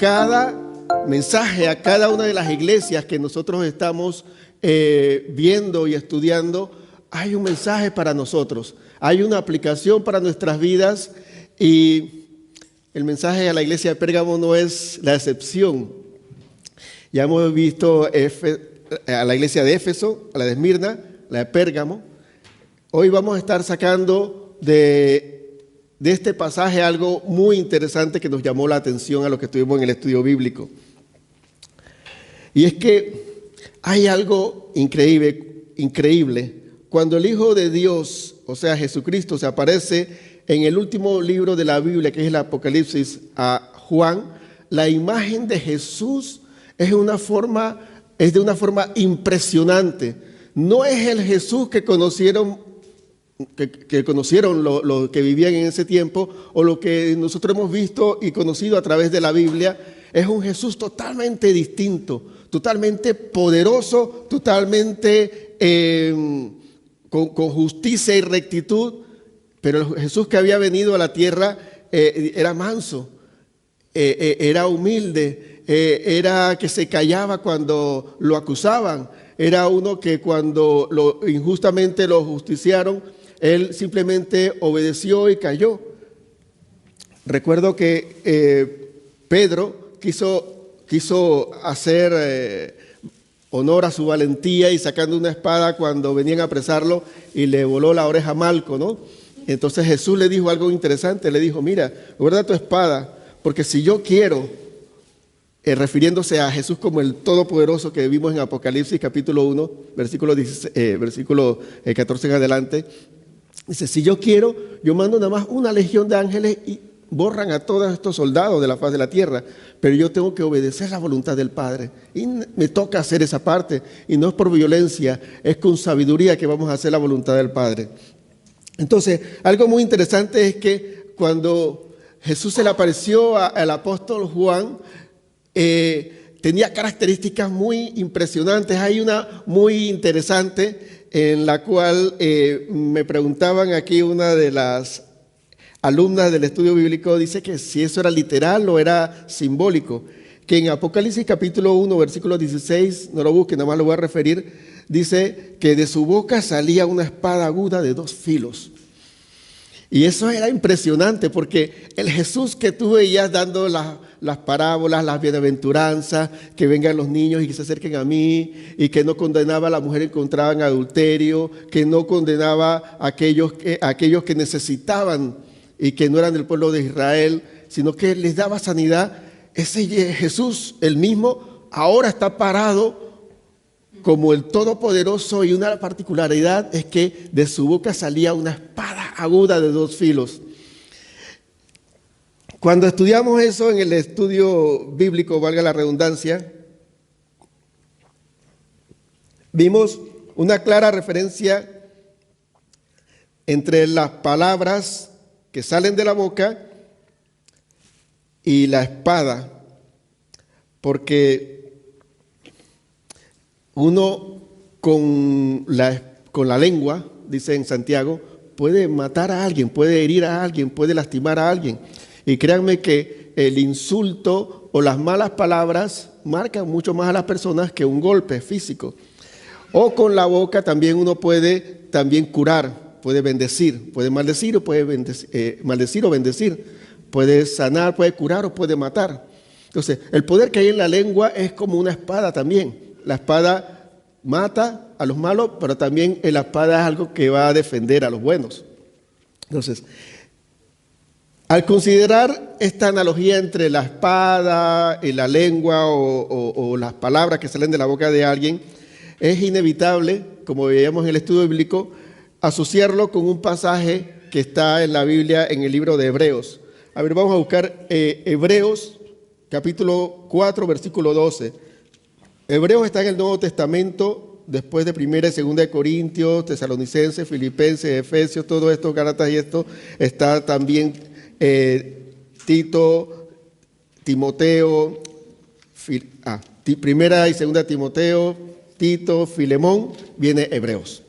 cada mensaje, a cada una de las iglesias que nosotros estamos viendo y estudiando, hay un mensaje para nosotros, hay una aplicación para nuestras vidas, y el mensaje a la iglesia de Pérgamo no es la excepción. Ya hemos visto a la iglesia de Éfeso, a la de Esmirna, la de Pérgamo. Hoy vamos a estar sacando de este pasaje algo muy interesante que nos llamó la atención a los que estuvimos en el estudio bíblico. Y es que hay algo increíble. Cuando el Hijo de Dios, o sea Jesucristo, se aparece en el último libro de la Biblia, que es el Apocalipsis, a Juan, la imagen de Jesús es de una forma impresionante. No es el Jesús que conocieron los que vivían en ese tiempo, o lo que nosotros hemos visto y conocido a través de la Biblia. Es un Jesús totalmente distinto, totalmente poderoso, totalmente con justicia y rectitud. Pero el Jesús que había venido a la tierra era manso, era humilde, era que se callaba cuando lo acusaban, era uno que cuando injustamente lo justiciaron, él simplemente obedeció y cayó. Recuerdo que Pedro quiso hacer honor a su valentía y sacando una espada cuando venían a apresarlo y le voló la oreja a Malco, ¿no? Entonces Jesús le dijo algo interesante, le dijo: mira, guarda tu espada, porque si yo quiero, refiriéndose a Jesús como el Todopoderoso que vimos en Apocalipsis capítulo 1, versículo 14 en adelante, dice: si yo quiero, yo mando nada más una legión de ángeles y borran a todos estos soldados de la faz de la tierra, pero yo tengo que obedecer la voluntad del Padre y me toca hacer esa parte, y no es por violencia, es con sabiduría que vamos a hacer la voluntad del Padre. Entonces, algo muy interesante es que cuando Jesús se le apareció al apóstol Juan, tenía características muy impresionantes. Hay una muy interesante en la cual me preguntaban aquí, una de las alumnas del estudio bíblico dice que si eso era literal o era simbólico, que en Apocalipsis capítulo 1, versículo 16, no lo busquen, nada más lo voy a referir, dice que de su boca salía una espada aguda de 2 filos. Y eso era impresionante, porque el Jesús que tú veías dando las parábolas, las bienaventuranzas, que vengan los niños y que se acerquen a mí, y que no condenaba a la mujer encontrada en adulterio, que no condenaba a aquellos que necesitaban y que no eran del pueblo de Israel, sino que les daba sanidad. Ese Jesús, el mismo, ahora está parado como el Todopoderoso, y una particularidad es que de su boca salía una espada aguda de 2 filos. Cuando estudiamos eso en el estudio bíblico, valga la redundancia, vimos una clara referencia entre las palabras que salen de la boca y la espada, porque uno con la lengua, dice en Santiago, puede matar a alguien, puede herir a alguien, puede lastimar a alguien. Y créanme que el insulto o las malas palabras marcan mucho más a las personas que un golpe físico. O con la boca también uno puede también curar, puede bendecir, puede maldecir o puede maldecir o bendecir, puede sanar, puede curar o puede matar. Entonces, el poder que hay en la lengua es como una espada también. La espada mata a los malos, pero también la espada es algo que va a defender a los buenos. Entonces, al considerar esta analogía entre la espada y la lengua o las palabras que salen de la boca de alguien, es inevitable, como veíamos en el estudio bíblico, asociarlo con un pasaje que está en la Biblia en el libro de Hebreos. A ver, vamos a buscar Hebreos capítulo 4, versículo 12. Hebreos está en el Nuevo Testamento, después de 1 y 2 de Corintios, Tesalonicenses, Filipenses, Efesios, todo esto, Gálatas y esto, está también Tito, Timoteo, 1 y 2 Timoteo, Tito, Filemón, viene Hebreos.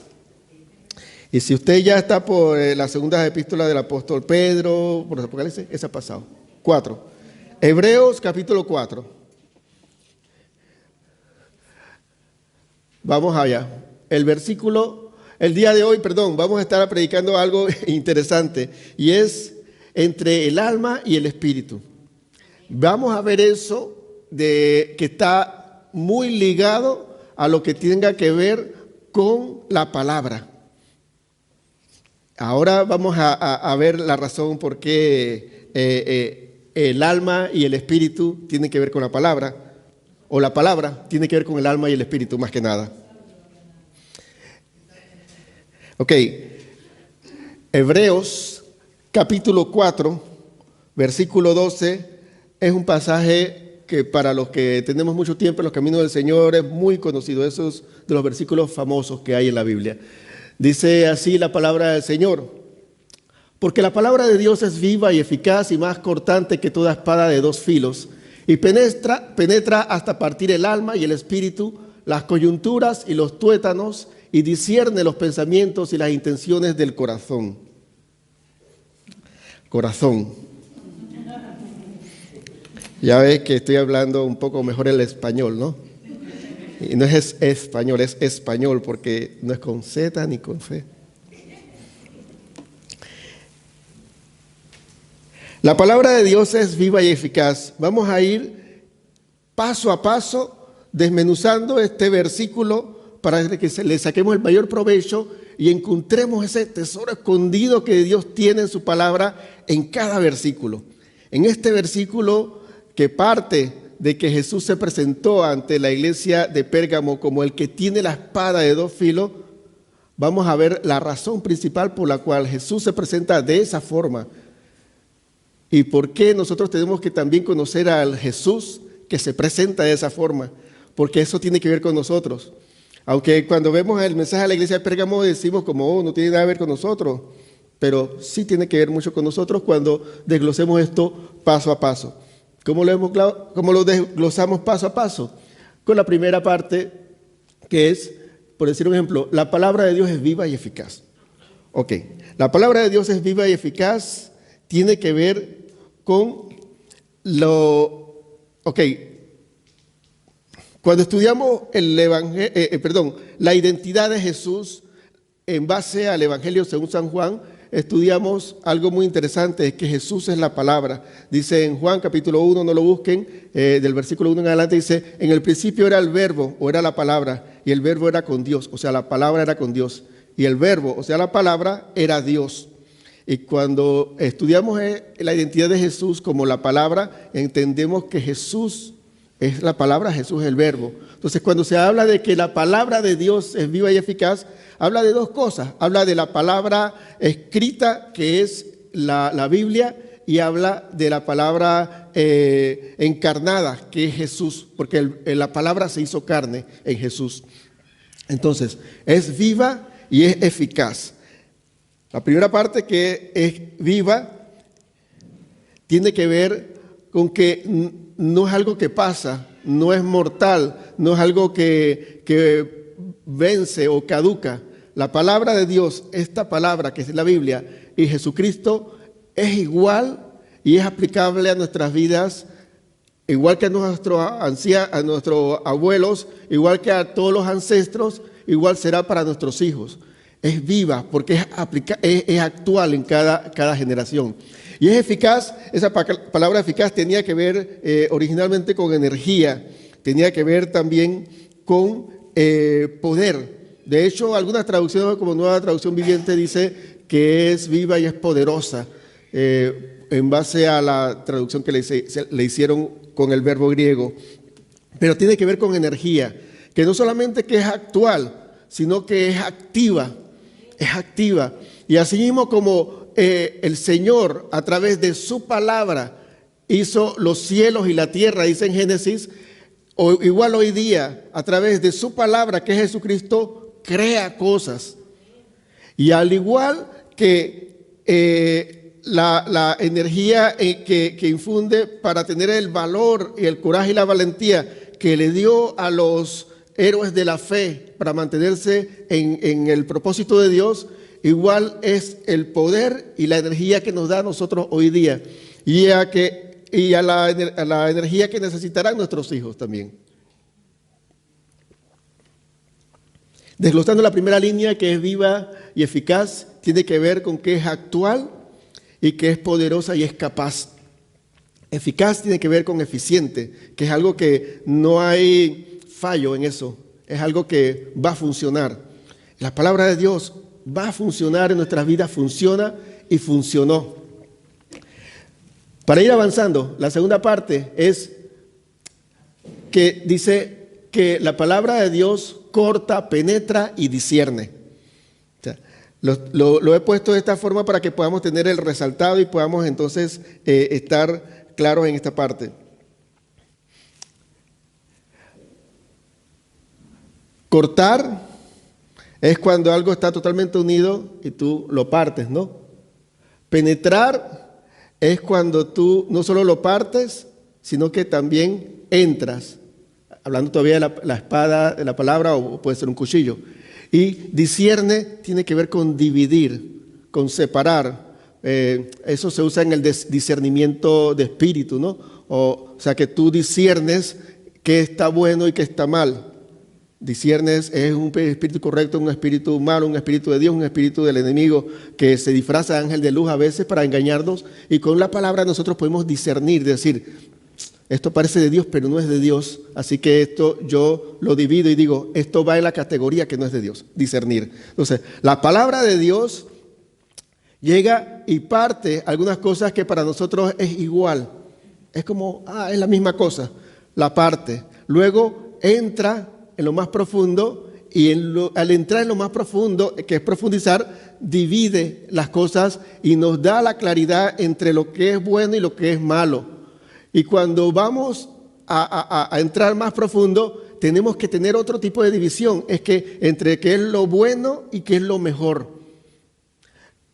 Y si usted ya está por la segunda epístola del apóstol Pedro, por los Apocalipsis, ese ha pasado. 4. Hebreos capítulo 4. Vamos allá. El día de hoy, vamos a estar predicando algo interesante y es entre el alma y el espíritu. Vamos a ver eso que está muy ligado a lo que tenga que ver con la palabra. Ahora vamos a ver la razón por qué el alma y el espíritu tienen que ver con la palabra, o la palabra tiene que ver con el alma y el espíritu más que nada. Ok, Hebreos capítulo 4, versículo 12, es un pasaje que para los que tenemos mucho tiempo en los caminos del Señor es muy conocido, esos de los versículos famosos que hay en la Biblia. Dice así la palabra del Señor: porque la palabra de Dios es viva y eficaz y más cortante que toda espada de dos filos, y penetra hasta partir el alma y el espíritu, las coyunturas y los tuétanos, y discierne los pensamientos y las intenciones del corazón. Ya ves que estoy hablando un poco mejor el español, ¿no? Y no es español, es español, porque no es con Z ni con C. La palabra de Dios es viva y eficaz. Vamos a ir paso a paso desmenuzando este versículo para que le saquemos el mayor provecho y encontremos ese tesoro escondido que Dios tiene en su palabra en cada versículo. En este versículo que parte de que Jesús se presentó ante la iglesia de Pérgamo como el que tiene la espada de dos filos, vamos a ver la razón principal por la cual Jesús se presenta de esa forma y por qué nosotros tenemos que también conocer al Jesús que se presenta de esa forma, porque eso tiene que ver con nosotros. Aunque cuando vemos el mensaje a la iglesia de Pérgamo decimos como, no tiene nada que ver con nosotros, pero sí tiene que ver mucho con nosotros cuando desglosemos esto paso a paso. ¿Cómo lo desglosamos paso a paso? Con la primera parte, que es, por decir un ejemplo, la palabra de Dios es viva y eficaz. Ok, la palabra de Dios es viva y eficaz, tiene que ver con cuando estudiamos la identidad de Jesús en base al Evangelio según San Juan, estudiamos algo muy interesante, es que Jesús es la palabra. Dice en Juan capítulo 1, no lo busquen, del versículo 1 en adelante dice, en el principio era el verbo, o era la palabra, y el verbo era con Dios, o sea, la palabra era con Dios, y el verbo, o sea, la palabra era Dios. Y cuando estudiamos la identidad de Jesús como la palabra, entendemos que Jesús es la palabra, Jesús es el verbo. Entonces, cuando se habla de que la palabra de Dios es viva y eficaz, habla de dos cosas. Habla de la palabra escrita, que es la Biblia, y habla de la palabra encarnada, que es Jesús, porque la palabra se hizo carne en Jesús. Entonces, es viva y es eficaz. La primera parte, que es viva, tiene que ver con que no es algo que pasa, no es mortal, no es algo que vence o caduca. La palabra de Dios, esta palabra que es la Biblia y Jesucristo, es igual y es aplicable a nuestras vidas, igual que a nuestros abuelos, igual que a todos los ancestros, igual será para nuestros hijos. Es viva porque es actual en cada generación. Y es eficaz. Esa palabra eficaz tenía que ver originalmente con energía, tenía que ver también con poder. De hecho, algunas traducciones, como Nueva Traducción Viviente, dice que es viva y es poderosa, en base a la traducción que le hicieron con el verbo griego. Pero tiene que ver con energía, que no solamente que es actual, sino que es activa. Es activa. Y así mismo como el Señor a través de su palabra hizo los cielos y la tierra, dice en Génesis, igual hoy día a través de su palabra, que es Jesucristo, crea cosas. Y al igual que la energía que infunde para tener el valor y el coraje y la valentía que le dio a los héroes de la fe para mantenerse en el propósito de Dios, igual es el poder y la energía que nos da a nosotros hoy día. Y a que y a la energía que necesitarán nuestros hijos también. Desglosando la primera línea, que es viva y eficaz, tiene que ver con que es actual y que es poderosa y es capaz. Eficaz tiene que ver con eficiente, que es algo que no hay fallo en eso, es algo que va a funcionar. La palabra de Dios va a funcionar en nuestras vidas, funciona y funcionó. Para ir avanzando, la segunda parte es que dice que la palabra de Dios corta, penetra y discierne. O sea, lo he puesto de esta forma para que podamos tener el resaltado y podamos entonces estar claros en esta parte. Cortar es cuando algo está totalmente unido y tú lo partes, ¿no? Penetrar es cuando tú no solo lo partes, sino que también entras. Hablando todavía de la espada, de la palabra, o puede ser un cuchillo. Y discierne tiene que ver con dividir, con separar. Eso se usa en el discernimiento de espíritu, ¿no? O sea, que tú disciernes qué está bueno y qué está mal. Disciernes es un espíritu correcto, un espíritu malo, un espíritu de Dios, un espíritu del enemigo que se disfraza de ángel de luz a veces para engañarnos. Y con la palabra nosotros podemos discernir, decir, esto parece de Dios, pero no es de Dios. Así que esto yo lo divido y digo, esto va en la categoría que no es de Dios, discernir. Entonces, la palabra de Dios llega y parte algunas cosas que para nosotros es igual. Es como, es la misma cosa, la parte. Luego entra en lo más profundo y al entrar en lo más profundo, que es profundizar, divide las cosas y nos da la claridad entre lo que es bueno y lo que es malo. Y cuando vamos a entrar más profundo, tenemos que tener otro tipo de división, es que entre qué es lo bueno y qué es lo mejor.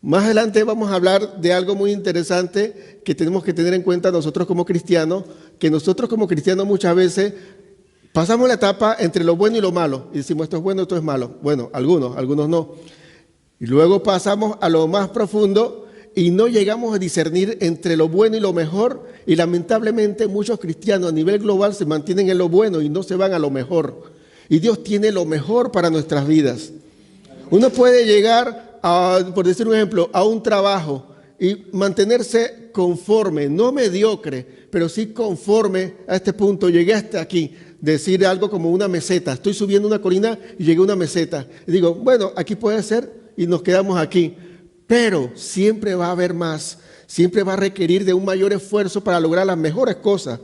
Más adelante vamos a hablar de algo muy interesante que tenemos que tener en cuenta nosotros como cristianos, que nosotros como cristianos muchas veces pasamos la etapa entre lo bueno y lo malo y decimos esto es bueno, esto es malo. Bueno, algunos no. Y luego pasamos a lo más profundo y no llegamos a discernir entre lo bueno y lo mejor, y lamentablemente muchos cristianos a nivel global se mantienen en lo bueno y no se van a lo mejor. Y Dios tiene lo mejor para nuestras vidas. Uno puede llegar por decir un ejemplo, a un trabajo y mantenerse conforme, no mediocre, pero sí conforme a este punto. Llegué hasta aquí, decir algo como una meseta. Estoy subiendo una colina y llegué a una meseta. Y digo, bueno, aquí puede ser y nos quedamos aquí. Pero siempre va a haber más, siempre va a requerir de un mayor esfuerzo para lograr las mejores cosas.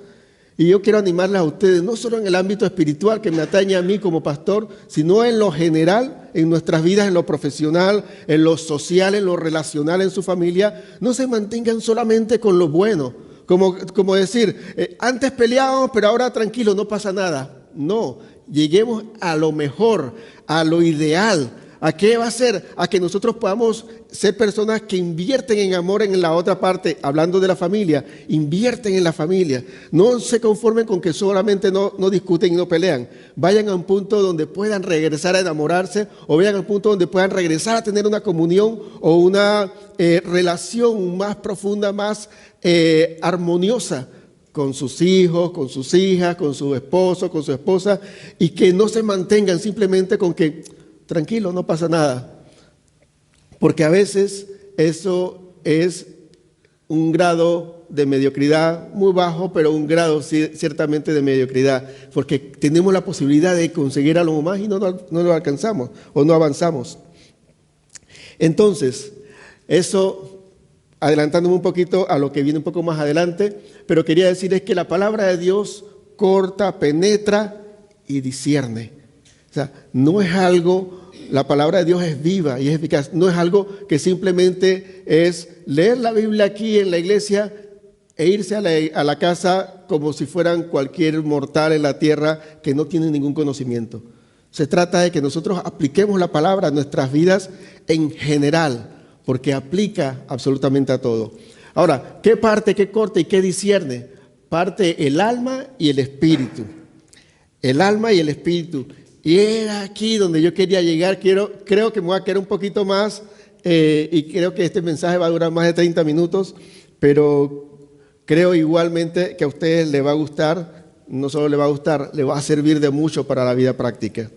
Y yo quiero animarles a ustedes, no solo en el ámbito espiritual que me atañe a mí como pastor, sino en lo general, en nuestras vidas, en lo profesional, en lo social, en lo relacional, en su familia. No se mantengan solamente con lo bueno, como decir, antes peleábamos, pero ahora tranquilo, no pasa nada. No, lleguemos a lo mejor, a lo ideal. ¿A qué va a ser? A que nosotros podamos ser personas que invierten en amor en la otra parte, hablando de la familia, invierten en la familia. No se conformen con que solamente no discuten y no pelean. Vayan a un punto donde puedan regresar a enamorarse, o vayan a un punto donde puedan regresar a tener una comunión o una relación más profunda, más armoniosa con sus hijos, con sus hijas, con su esposo, con su esposa, y que no se mantengan simplemente con que tranquilo, no pasa nada. Porque a veces eso es un grado de mediocridad muy bajo, pero un grado ciertamente de mediocridad, porque tenemos la posibilidad de conseguir algo más y no lo alcanzamos o no avanzamos. Entonces, eso, adelantándome un poquito a lo que viene un poco más adelante, pero quería decir es que la palabra de Dios corta, penetra y discierne. O sea, no es algo, la palabra de Dios es viva y es eficaz, no es algo que simplemente es leer la Biblia aquí en la iglesia e irse a la casa como si fueran cualquier mortal en la tierra que no tiene ningún conocimiento. Se trata de que nosotros apliquemos la palabra a nuestras vidas en general, porque aplica absolutamente a todo. Ahora, ¿qué parte, qué corta y qué discierne? Parte el alma y el espíritu. El alma y el espíritu. Y era aquí donde yo quería llegar. Creo que me voy a quedar un poquito más y creo que este mensaje va a durar más de 30 minutos, pero creo igualmente que a ustedes les va a gustar, no solo les va a gustar, les va a servir de mucho para la vida práctica.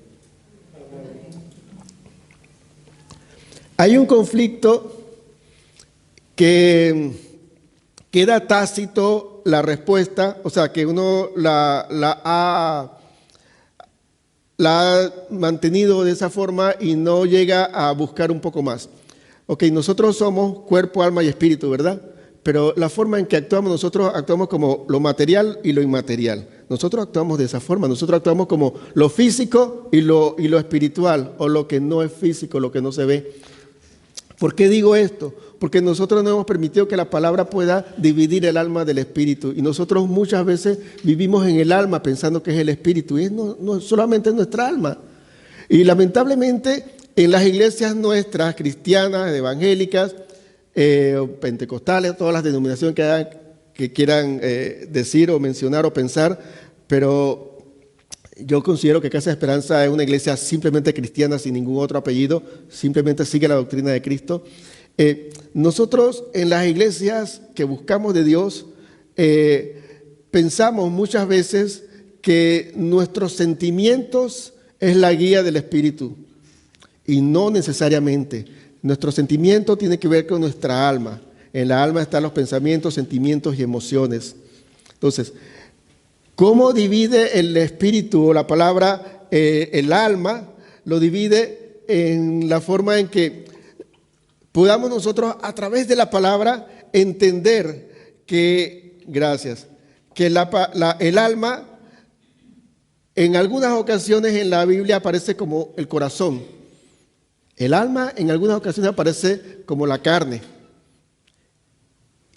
Hay un conflicto que queda tácito la respuesta, o sea, que uno la ha mantenido de esa forma y no llega a buscar un poco más. Ok, nosotros somos cuerpo, alma y espíritu, ¿verdad? Pero la forma en que actuamos, nosotros actuamos como lo material y lo inmaterial. Nosotros actuamos de esa forma, nosotros actuamos como lo físico y lo espiritual, o lo que no es físico, lo que no se ve. ¿Por qué digo esto? Porque nosotros no hemos permitido que la palabra pueda dividir el alma del espíritu. Y nosotros muchas veces vivimos en el alma pensando que es el espíritu. Y no solamente es nuestra alma. Y lamentablemente en las iglesias nuestras, cristianas, evangélicas, pentecostales, todas las denominaciones que quieran decir o mencionar o pensar, pero yo considero que Casa de Esperanza es una iglesia simplemente cristiana, sin ningún otro apellido, simplemente sigue la doctrina de Cristo. Nosotros en las iglesias que buscamos de Dios, pensamos muchas veces que nuestros sentimientos es la guía del Espíritu, y no necesariamente. Nuestro sentimiento tiene que ver con nuestra alma. En la alma están los pensamientos, sentimientos y emociones. Entonces, ¿cómo divide el espíritu o la palabra el alma? Lo divide en la forma en que podamos nosotros a través de la palabra entender que, que el alma en algunas ocasiones en la Biblia aparece como el corazón. El alma en algunas ocasiones aparece como la carne.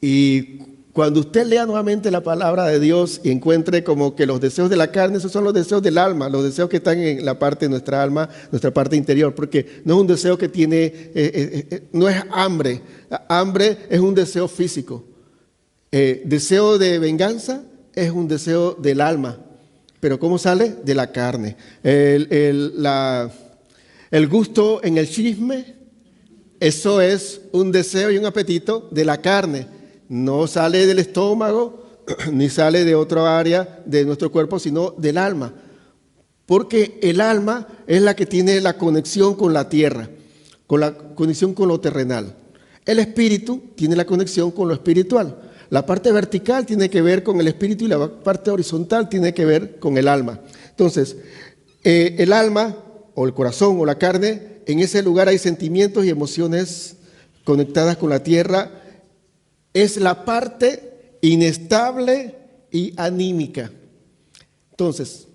Y cuando usted lea nuevamente la palabra de Dios y encuentre como que los deseos de la carne, esos son los deseos del alma, los deseos que están en la parte de nuestra alma, nuestra parte interior, porque no es un deseo que tiene, no es hambre. Hambre es un deseo físico. Deseo de venganza es un deseo del alma. Pero ¿cómo sale? De la carne. El gusto en el chisme, eso es un deseo y un apetito de la carne. No sale del estómago, ni sale de otra área de nuestro cuerpo, sino del alma. Porque el alma es la que tiene la conexión con la tierra, con la conexión con lo terrenal. El espíritu tiene la conexión con lo espiritual. La parte vertical tiene que ver con el espíritu y la parte horizontal tiene que ver con el alma. Entonces, el alma o el corazón o la carne, en ese lugar hay sentimientos y emociones conectadas con la tierra. Es la parte inestable y anímica. Entonces,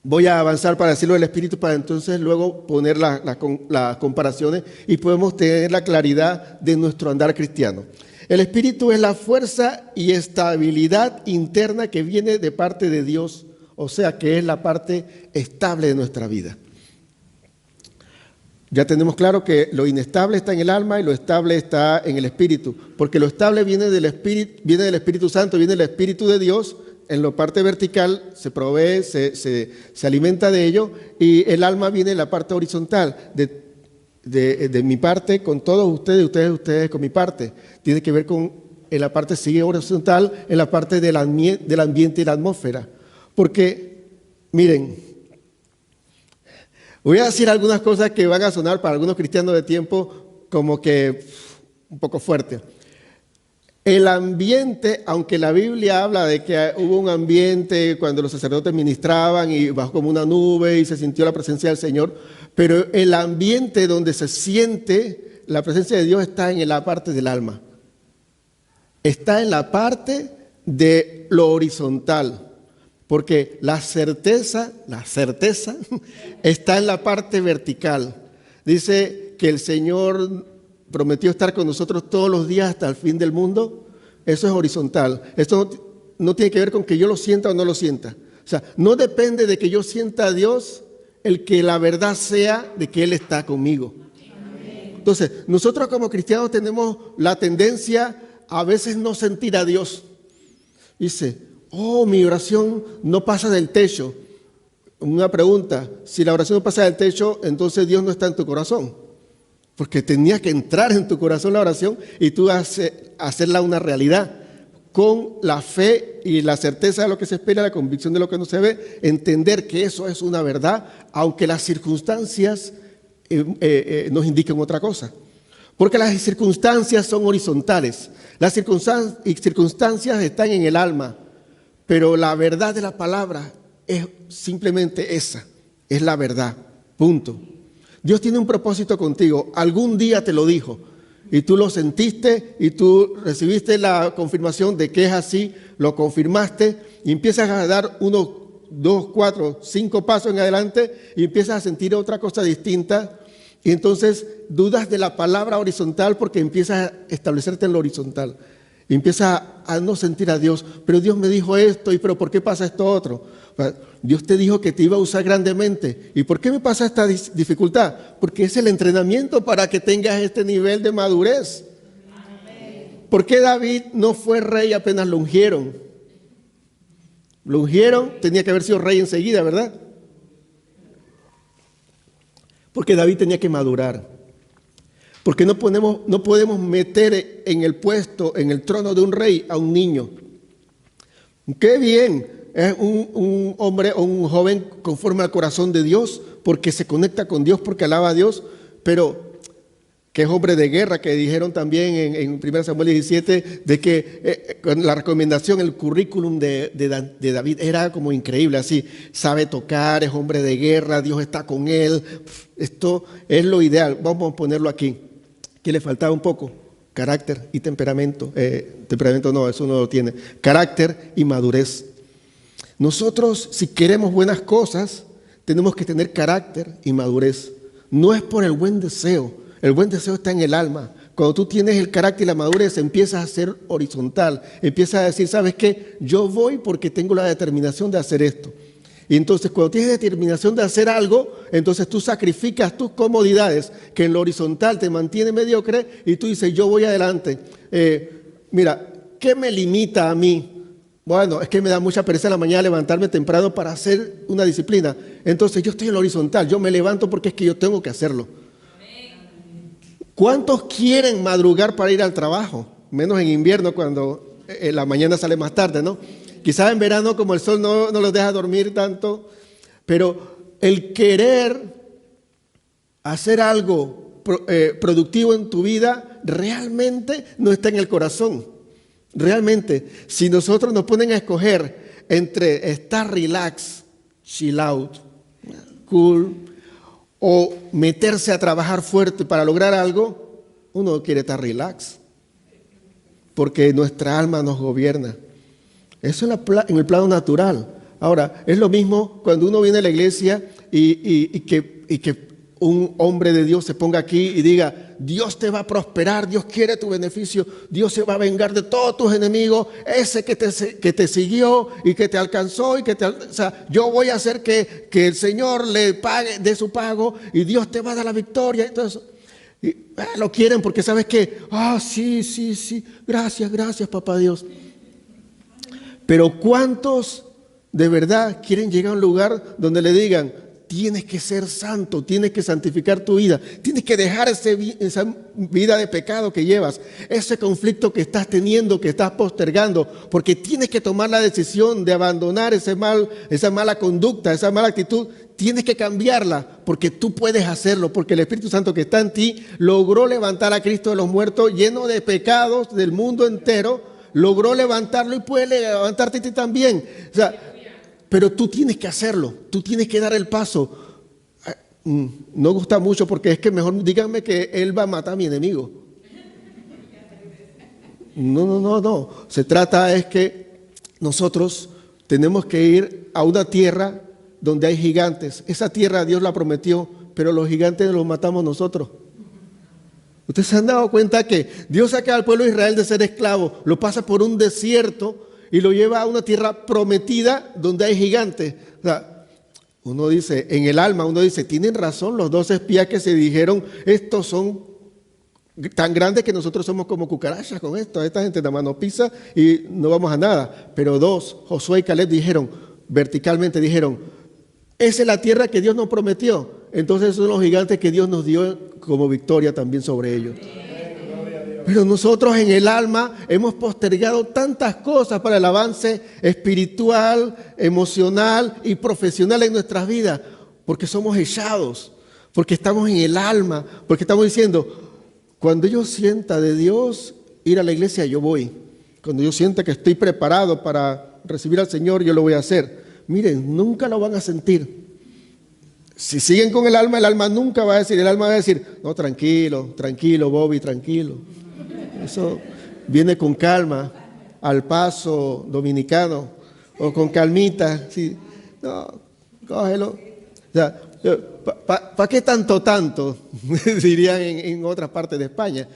voy a avanzar para decirlo del espíritu para entonces luego poner las comparaciones y podemos tener la claridad de nuestro andar cristiano. El espíritu es la fuerza y estabilidad interna que viene de parte de Dios, o sea que es la parte estable de nuestra vida. Ya tenemos claro que lo inestable está en el alma y lo estable está en el espíritu, porque lo estable viene del Espíritu Santo, viene del Espíritu de Dios. En la parte vertical se provee, se alimenta de ello, y el alma viene en la parte horizontal, de mi parte con todos ustedes con mi parte. Tiene que ver con, en la parte sigue horizontal, en la parte del ambiente y la atmósfera. Porque, miren, voy a decir algunas cosas que van a sonar para algunos cristianos de tiempo como que un poco fuerte. El ambiente, aunque la Biblia habla de que hubo un ambiente cuando los sacerdotes ministraban y bajó como una nube y se sintió la presencia del Señor, pero el ambiente donde se siente la presencia de Dios está en la parte del alma. Está en la parte de lo horizontal. Porque la certeza está en la parte vertical. Dice que el Señor prometió estar con nosotros todos los días hasta el fin del mundo. Eso es horizontal. Esto no tiene que ver con que yo lo sienta o no lo sienta. O sea, no depende de que yo sienta a Dios el que la verdad sea de que Él está conmigo. Entonces, nosotros como cristianos tenemos la tendencia a veces no sentir a Dios. Dice, oh, mi oración no pasa del techo. Una pregunta, si la oración no pasa del techo, entonces Dios no está en tu corazón. Porque tenía que entrar en tu corazón la oración y tú hacerla una realidad. con la fe y la certeza de lo que se espera, la convicción de lo que no se ve, entender que eso es una verdad, aunque las circunstancias nos indiquen otra cosa. Porque las circunstancias son horizontales, las circunstancias están en el alma, pero la verdad de la palabra es simplemente esa, es la verdad, punto. Dios tiene un propósito contigo, algún día te lo dijo, y tú lo sentiste y tú recibiste la confirmación de que es así, lo confirmaste y empiezas a dar 1, 2, 4, 5 pasos en adelante y empiezas a sentir otra cosa distinta y entonces dudas de la palabra horizontal porque empiezas a establecerte en lo horizontal y empiezas a no sentir a Dios, pero Dios me dijo esto y pero ¿por qué pasa esto otro? Dios te dijo que te iba a usar grandemente. ¿Y por qué me pasa esta dificultad? Porque es el entrenamiento para que tengas este nivel de madurez. ¿Por qué David no fue rey apenas lo ungieron? Lo ungieron, tenía que haber sido rey enseguida, ¿verdad? Porque David tenía que madurar. Porque no podemos meter en el puesto, en el trono de un rey a un niño. ¡Qué bien! Es un hombre o un joven conforme al corazón de Dios, porque se conecta con Dios, porque alaba a Dios, pero que es hombre de guerra, que dijeron también en 1 Samuel 17, de que la recomendación, el currículum de David era como increíble, así, sabe tocar, es hombre de guerra, Dios está con él, esto es lo ideal, vamos a ponerlo aquí, que le faltaba un poco, carácter y temperamento, temperamento no, eso no lo tiene, carácter y madurez. Nosotros, si queremos buenas cosas, tenemos que tener carácter y madurez. No es por el buen deseo está en el alma. Cuando tú tienes el carácter y la madurez, empiezas a ser horizontal. Empiezas a decir, ¿sabes qué? Yo voy porque tengo la determinación de hacer esto. Y entonces, cuando tienes determinación de hacer algo, entonces tú sacrificas tus comodidades, que en lo horizontal te mantiene mediocre, y tú dices, yo voy adelante. Mira, ¿qué me limita a mí? Bueno, es que me da mucha pereza en la mañana levantarme temprano para hacer una disciplina. Entonces yo estoy en lo horizontal, yo me levanto porque es que yo tengo que hacerlo. ¿Cuántos quieren madrugar para ir al trabajo? Menos en invierno cuando la mañana sale más tarde, ¿no? Quizás en verano como el sol no los deja dormir tanto, pero el querer hacer algo productivo en tu vida realmente no está en el corazón. Realmente, si nosotros nos ponen a escoger entre estar relax, chill out, cool, o meterse a trabajar fuerte para lograr algo, uno quiere estar relax, porque nuestra alma nos gobierna. Eso en el plano natural. Ahora, es lo mismo cuando uno viene a la iglesia y que un hombre de Dios se ponga aquí y diga, Dios te va a prosperar, Dios quiere tu beneficio, Dios se va a vengar de todos tus enemigos, ese que te siguió y que te alcanzó o sea, yo voy a hacer que el Señor le pague de su pago y Dios te va a dar la victoria. Entonces, lo quieren porque sabes que, sí, gracias papá Dios. Pero ¿cuántos de verdad quieren llegar a un lugar donde le digan, tienes que ser santo, tienes que santificar tu vida, tienes que dejar esa vida de pecado que llevas, ese conflicto que estás teniendo, que estás postergando, porque tienes que tomar la decisión de abandonar esa mala conducta, esa mala actitud, tienes que cambiarla, porque tú puedes hacerlo, porque el Espíritu Santo que está en ti logró levantar a Cristo de los muertos, lleno de pecados del mundo entero, logró levantarlo y puede levantarte a ti también. O sea, pero tú tienes que hacerlo, tú tienes que dar el paso. No gusta mucho porque es que mejor díganme que él va a matar a mi enemigo. No. Se trata es que nosotros tenemos que ir a una tierra donde hay gigantes. Esa tierra Dios la prometió, pero los gigantes los matamos nosotros. Ustedes se han dado cuenta que Dios saca al pueblo de Israel de ser esclavo, lo pasa por un desierto y lo lleva a una tierra prometida donde hay gigantes. O sea, uno dice, en el alma, uno dice, tienen razón los 2 espías que se dijeron, estos son tan grandes que nosotros somos como cucarachas con esto. Esta gente nada más nos pisa y no vamos a nada. Pero 2, Josué y Caleb dijeron, verticalmente dijeron, esa es la tierra que Dios nos prometió. Entonces son los gigantes que Dios nos dio como victoria también sobre ellos. Pero nosotros en el alma hemos postergado tantas cosas para el avance espiritual, emocional y profesional en nuestras vidas, porque somos echados, porque estamos en el alma, porque estamos diciendo, cuando yo sienta de Dios ir a la iglesia, yo voy. Cuando yo sienta que estoy preparado para recibir al Señor, yo lo voy a hacer. Miren, nunca lo van a sentir. Si siguen con el alma nunca va a decir, el alma va a decir, no, tranquilo, tranquilo, Bobby, tranquilo. Eso viene con calma, al paso dominicano, o con calmita. Sí. No, cógelo. O sea, ¿para qué tanto? Dirían en otras partes de España.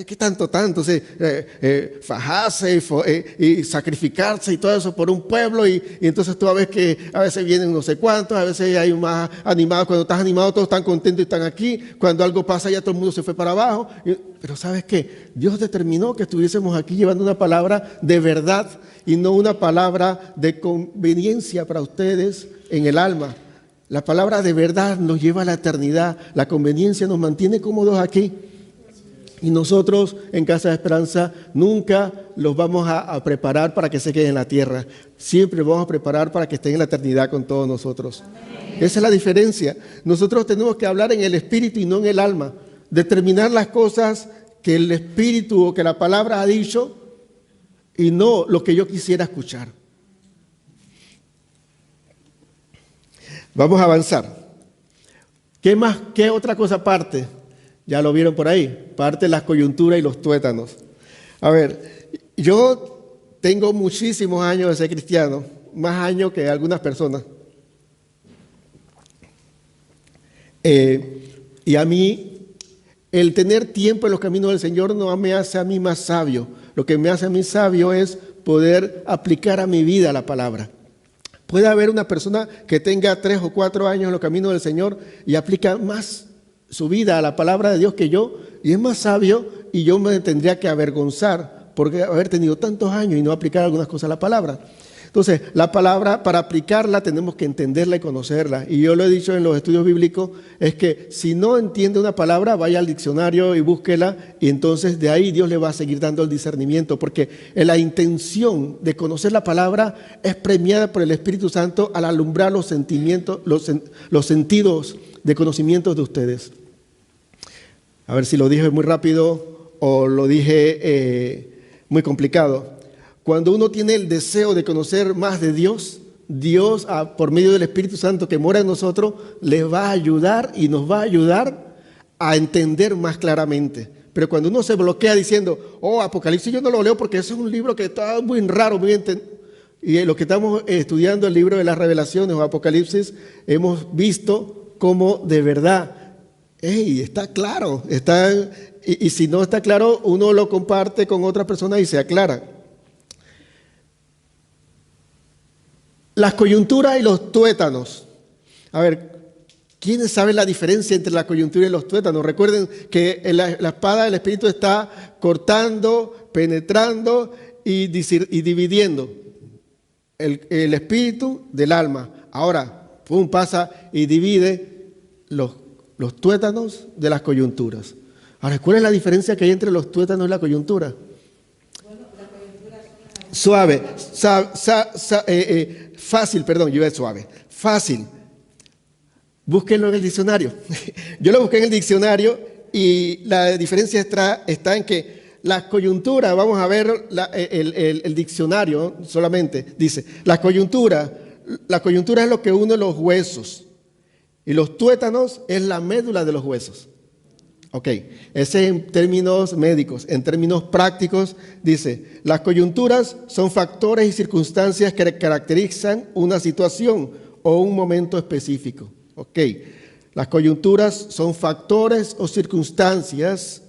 ¿Qué tanto? Fajarse y sacrificarse y todo eso por un pueblo. Y entonces tú ves que a veces vienen no sé cuántos, a veces hay más animados. Cuando estás animado todos están contentos y están aquí. Cuando algo pasa ya todo el mundo se fue para abajo. Pero ¿sabes qué? Dios determinó que estuviésemos aquí llevando una palabra de verdad y no una palabra de conveniencia para ustedes en el alma. La palabra de verdad nos lleva a la eternidad. La conveniencia nos mantiene cómodos aquí. Y nosotros en Casa de Esperanza nunca los vamos a preparar para que se queden en la tierra. Siempre los vamos a preparar para que estén en la eternidad con todos nosotros. Amén. Esa es la diferencia. Nosotros tenemos que hablar en el espíritu y no en el alma. Determinar las cosas que el espíritu o que la palabra ha dicho y no lo que yo quisiera escuchar. Vamos a avanzar. ¿Qué más? ¿Qué otra cosa parte? Ya lo vieron por ahí. Parte las coyunturas y los tuétanos. A ver, yo tengo muchísimos años de ser cristiano, más años que algunas personas. Y a mí, el tener tiempo en los caminos del Señor no me hace a mí más sabio. Lo que me hace a mí sabio es poder aplicar a mi vida la palabra. Puede haber una persona que tenga 3 o 4 años en los caminos del Señor y aplica más su vida a la palabra de Dios que yo, y es más sabio, y yo me tendría que avergonzar por haber tenido tantos años y no aplicar algunas cosas a la palabra. Entonces, la palabra, para aplicarla tenemos que entenderla y conocerla. Y yo lo he dicho en los estudios bíblicos, es que si no entiende una palabra, vaya al diccionario y búsquela, y entonces de ahí Dios le va a seguir dando el discernimiento, porque la intención de conocer la palabra es premiada por el Espíritu Santo al alumbrar los sentimientos, los sentidos de conocimiento de ustedes. A ver si lo dije muy rápido o lo dije muy complicado. Cuando uno tiene el deseo de conocer más de Dios, Dios, por medio del Espíritu Santo que mora en nosotros, les va a ayudar y nos va a ayudar a entender más claramente. Pero cuando uno se bloquea diciendo, Apocalipsis yo no lo leo porque eso es un libro que está muy raro, y lo que estamos estudiando, el libro de las revelaciones o Apocalipsis, hemos visto cómo de verdad, está claro, y si no está claro, uno lo comparte con otra persona y se aclara. Las coyunturas y los tuétanos. A ver, ¿quiénes saben la diferencia entre la coyuntura y los tuétanos? Recuerden que la espada del Espíritu está cortando, penetrando y dividiendo el espíritu del alma. Ahora, pasa y divide los tuétanos de las coyunturas. Ahora, ¿cuál es la diferencia que hay entre los tuétanos y la coyuntura? Suave, fácil, perdón, yo iba suave. Fácil. Búsquenlo en el diccionario. Yo lo busqué en el diccionario y la diferencia está en que las coyunturas, vamos a ver el diccionario solamente, dice, la coyuntura es lo que une los huesos y los tuétanos es la médula de los huesos. Ok, ese en términos médicos. En términos prácticos, dice, las coyunturas son factores y circunstancias que caracterizan una situación o un momento específico. Ok, las coyunturas son factores o circunstancias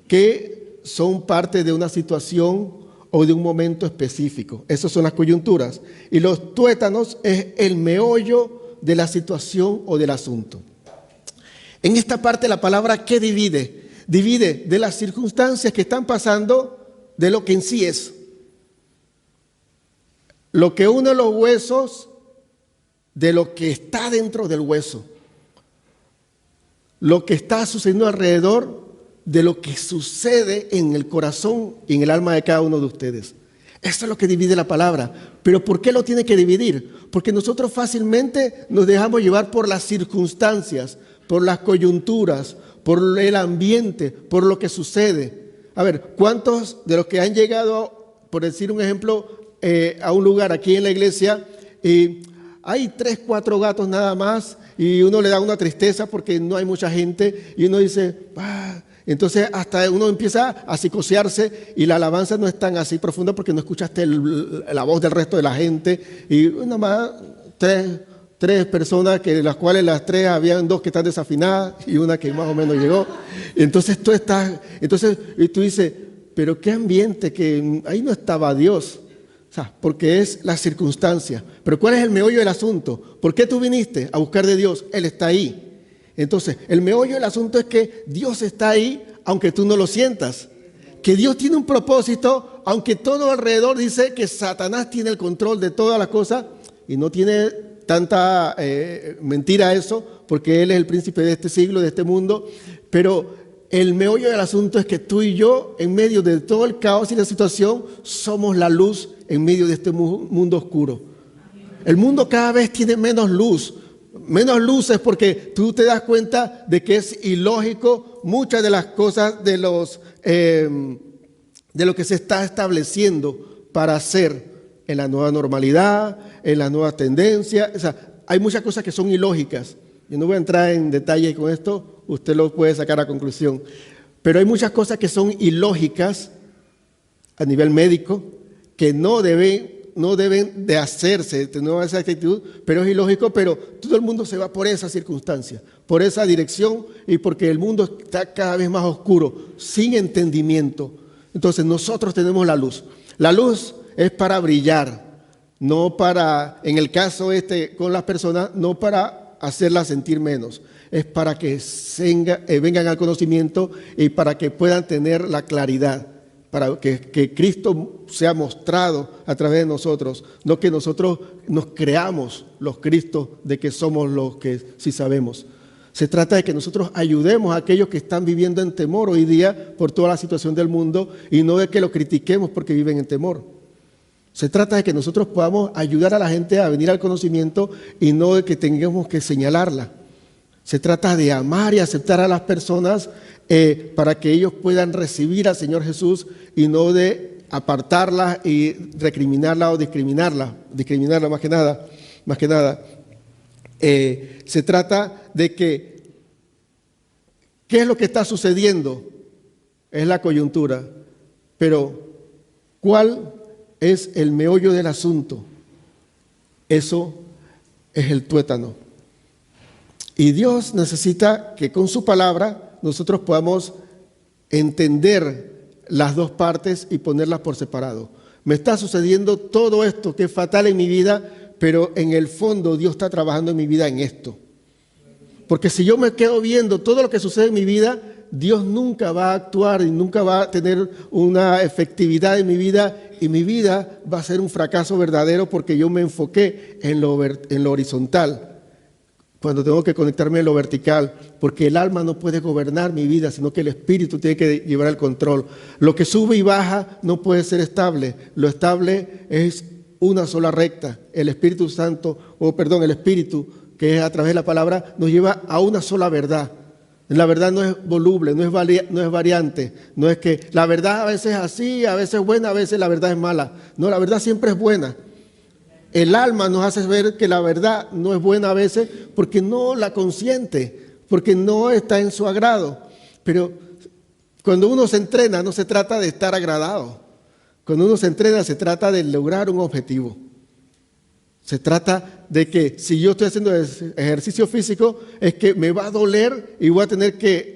que son parte de una situación o de un momento específico. Esas son las coyunturas. Y los tuétanos es el meollo de la situación o del asunto. En esta parte la palabra ¿qué divide? Divide de las circunstancias que están pasando de lo que en sí es. Lo que une los huesos de lo que está dentro del hueso. Lo que está sucediendo alrededor de lo que sucede en el corazón y en el alma de cada uno de ustedes. Eso es lo que divide la palabra. ¿Pero por qué lo tiene que dividir? Porque nosotros fácilmente nos dejamos llevar por las circunstancias, por las coyunturas, por el ambiente, por lo que sucede. A ver, ¿cuántos de los que han llegado, por decir un ejemplo, a un lugar aquí en la iglesia, y hay 3, 4 gatos nada más, y uno le da una tristeza porque no hay mucha gente, y uno dice, ah, entonces hasta uno empieza a psicosearse y la alabanza no es tan así profunda porque no escuchaste la voz del resto de la gente, y nada más tres personas, que las cuales las 3 habían 2 que están desafinadas y una que más o menos llegó. Entonces tú dices, pero qué ambiente, que ahí no estaba Dios. O sea, porque es la circunstancia. Pero ¿cuál es el meollo del asunto? ¿Por qué tú viniste a buscar de Dios? Él está ahí. Entonces, el meollo del asunto es que Dios está ahí, aunque tú no lo sientas. Que Dios tiene un propósito, aunque todo alrededor dice que Satanás tiene el control de todas las cosas, y no tiene tanta mentira eso, porque Él es el príncipe de este siglo, de este mundo. Pero el meollo del asunto es que tú y yo, en medio de todo el caos y la situación, somos la luz en medio de este mundo oscuro. El mundo cada vez tiene menos luz. Menos luces porque tú te das cuenta de que es ilógico muchas de las cosas de lo que se está estableciendo para hacer en la nueva normalidad, en la nueva tendencia. O sea, hay muchas cosas que son ilógicas. Yo no voy a entrar en detalle con esto, usted lo puede sacar a conclusión. Pero hay muchas cosas que son ilógicas a nivel médico, que no deben de hacerse, tener esa actitud, pero es ilógico, pero todo el mundo se va por esa circunstancia, por esa dirección, y porque el mundo está cada vez más oscuro, sin entendimiento. Entonces nosotros tenemos la luz. La luz es para brillar, no para, en el caso con las personas, no para hacerlas sentir menos, es para que vengan al conocimiento y para que puedan tener la claridad, para que Cristo sea mostrado a través de nosotros, no que nosotros nos creamos los Cristos de que somos los que sí sabemos. Se trata de que nosotros ayudemos a aquellos que están viviendo en temor hoy día por toda la situación del mundo, y no de que lo critiquemos porque viven en temor. Se trata de que nosotros podamos ayudar a la gente a venir al conocimiento y no de que tengamos que señalarla. Se trata de amar y aceptar a las personas para que ellos puedan recibir al Señor Jesús, y no de apartarlas y recriminarla o discriminarla más que nada. Se trata de que, ¿qué es lo que está sucediendo? Es la coyuntura, pero ¿cuál es el meollo del asunto? Eso es el tuétano. Y Dios necesita que con su palabra nosotros podamos entender las dos partes y ponerlas por separado. Me está sucediendo todo esto que es fatal en mi vida, pero en el fondo Dios está trabajando en mi vida en esto. Porque si yo me quedo viendo todo lo que sucede en mi vida, Dios nunca va a actuar y nunca va a tener una efectividad en mi vida, y mi vida va a ser un fracaso verdadero porque yo me enfoqué en lo horizontal, cuando tengo que conectarme en lo vertical, porque el alma no puede gobernar mi vida, sino que el espíritu tiene que llevar el control. Lo que sube y baja no puede ser estable. Lo estable es una sola recta. El Espíritu Santo, el Espíritu, que es a través de la palabra, nos lleva a una sola verdad. La verdad no es voluble, no es variante, no es que la verdad a veces es así, a veces es buena, a veces la verdad es mala. No, la verdad siempre es buena. El alma nos hace ver que la verdad no es buena a veces porque no la consiente, porque no está en su agrado. Pero cuando uno se entrena, no se trata de estar agradado. Cuando uno se entrena, se trata de lograr un objetivo. Se trata de que si yo estoy haciendo ejercicio físico, es que me va a doler y voy a tener que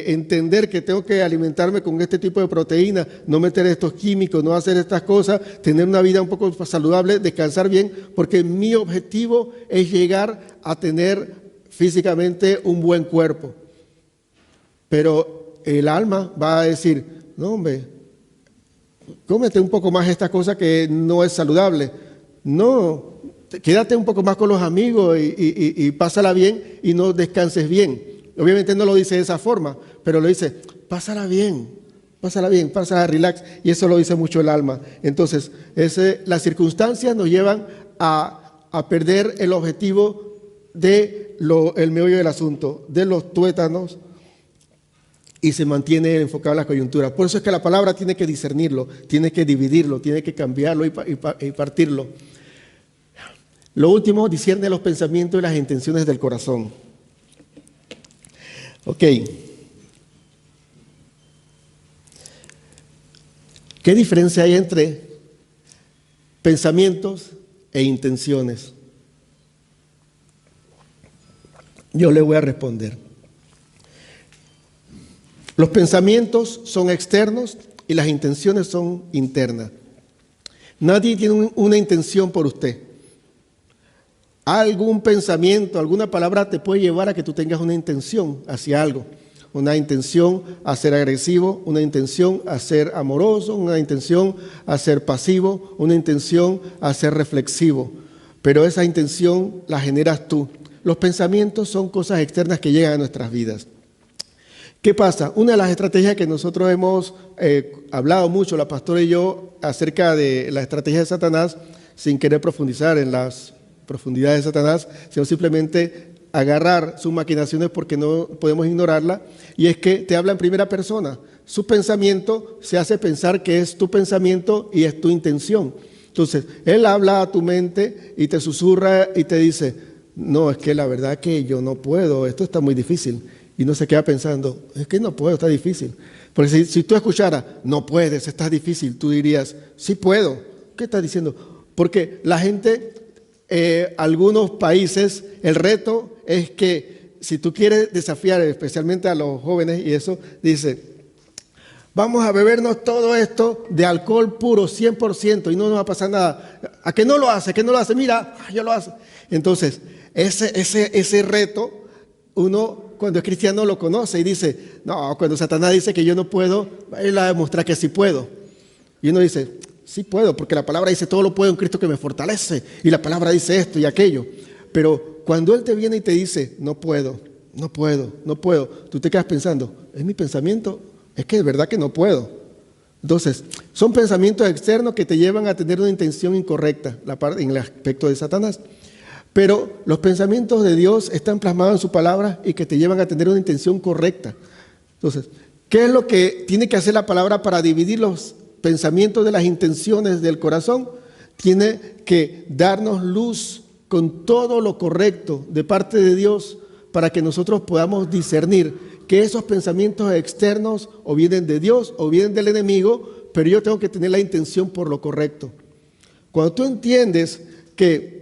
entender que tengo que alimentarme con este tipo de proteínas, no meter estos químicos, no hacer estas cosas, tener una vida un poco saludable, descansar bien, porque mi objetivo es llegar a tener físicamente un buen cuerpo. Pero el alma va a decir, no hombre, cómete un poco más esta cosa que no es saludable. No, quédate un poco más con los amigos y pásala bien y no descanses bien. Obviamente no lo dice de esa forma, pero lo dice, pásala bien, pásala relax, y eso lo dice mucho el alma. Entonces, las circunstancias nos llevan a perder el objetivo el meollo del asunto, de los tuétanos, y se mantiene enfocado en la coyuntura. Por eso es que la palabra tiene que discernirlo, tiene que dividirlo, tiene que cambiarlo y partirlo. Lo último, discierne los pensamientos y las intenciones del corazón. Ok. ¿Qué diferencia hay entre pensamientos e intenciones? Yo le voy a responder. Los pensamientos son externos y las intenciones son internas. Nadie tiene una intención por usted. Algún pensamiento, alguna palabra te puede llevar a que tú tengas una intención hacia algo. Una intención a ser agresivo, una intención a ser amoroso, una intención a ser pasivo, una intención a ser reflexivo. Pero esa intención la generas tú. Los pensamientos son cosas externas que llegan a nuestras vidas. ¿Qué pasa? Una de las estrategias que nosotros hemos hablado mucho, la pastora y yo, acerca de la estrategia de Satanás, sin querer profundizar en las profundidades de Satanás, sino simplemente agarrar sus maquinaciones porque no podemos ignorarla, y es que te habla en primera persona. Su pensamiento se hace pensar que es tu pensamiento y es tu intención. Entonces, él habla a tu mente y te susurra y te dice, no, es que la verdad que yo no puedo, esto está muy difícil. Y uno se queda pensando, es que no puedo, está difícil. Porque si tú escucharas, no puedes, está difícil, tú dirías, sí puedo. ¿Qué estás diciendo? Porque la gente, algunos países, el reto es que si tú quieres desafiar especialmente a los jóvenes y eso, dice, vamos a bebernos todo esto de alcohol puro, 100%, y no nos va a pasar nada. ¿A qué no lo hace? ¿A qué no lo hace? Mira, yo lo hace. Entonces, ese reto, uno cuando es cristiano lo conoce y dice, no, cuando Satanás dice que yo no puedo, él va a demostrar que sí puedo. Y uno dice, sí puedo, porque la palabra dice, todo lo puedo en Cristo que me fortalece. Y la palabra dice esto y aquello. Pero cuando Él te viene y te dice, no puedo, tú te quedas pensando, ¿es mi pensamiento? Es que es verdad que no puedo. Entonces, son pensamientos externos que te llevan a tener una intención incorrecta en el aspecto de Satanás. Pero los pensamientos de Dios están plasmados en su palabra y que te llevan a tener una intención correcta. Entonces, ¿qué es lo que tiene que hacer la palabra para dividir los pensamientos de las intenciones del corazón? Tiene que darnos luz con todo lo correcto de parte de Dios para que nosotros podamos discernir que esos pensamientos externos o vienen de Dios o vienen del enemigo, pero yo tengo que tener la intención por lo correcto. Cuando tú entiendes que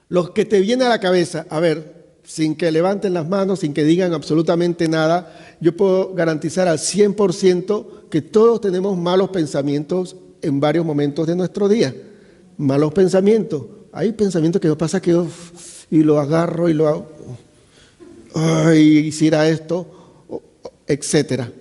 los que te vienen a la cabeza, a ver, sin que levanten las manos, sin que digan absolutamente nada, yo puedo garantizar al 100% que todos tenemos malos pensamientos en varios momentos de nuestro día. Malos pensamientos. Hay pensamientos que nos pasa que yo y lo agarro y lo hago. Ay, hiciera esto, etcétera.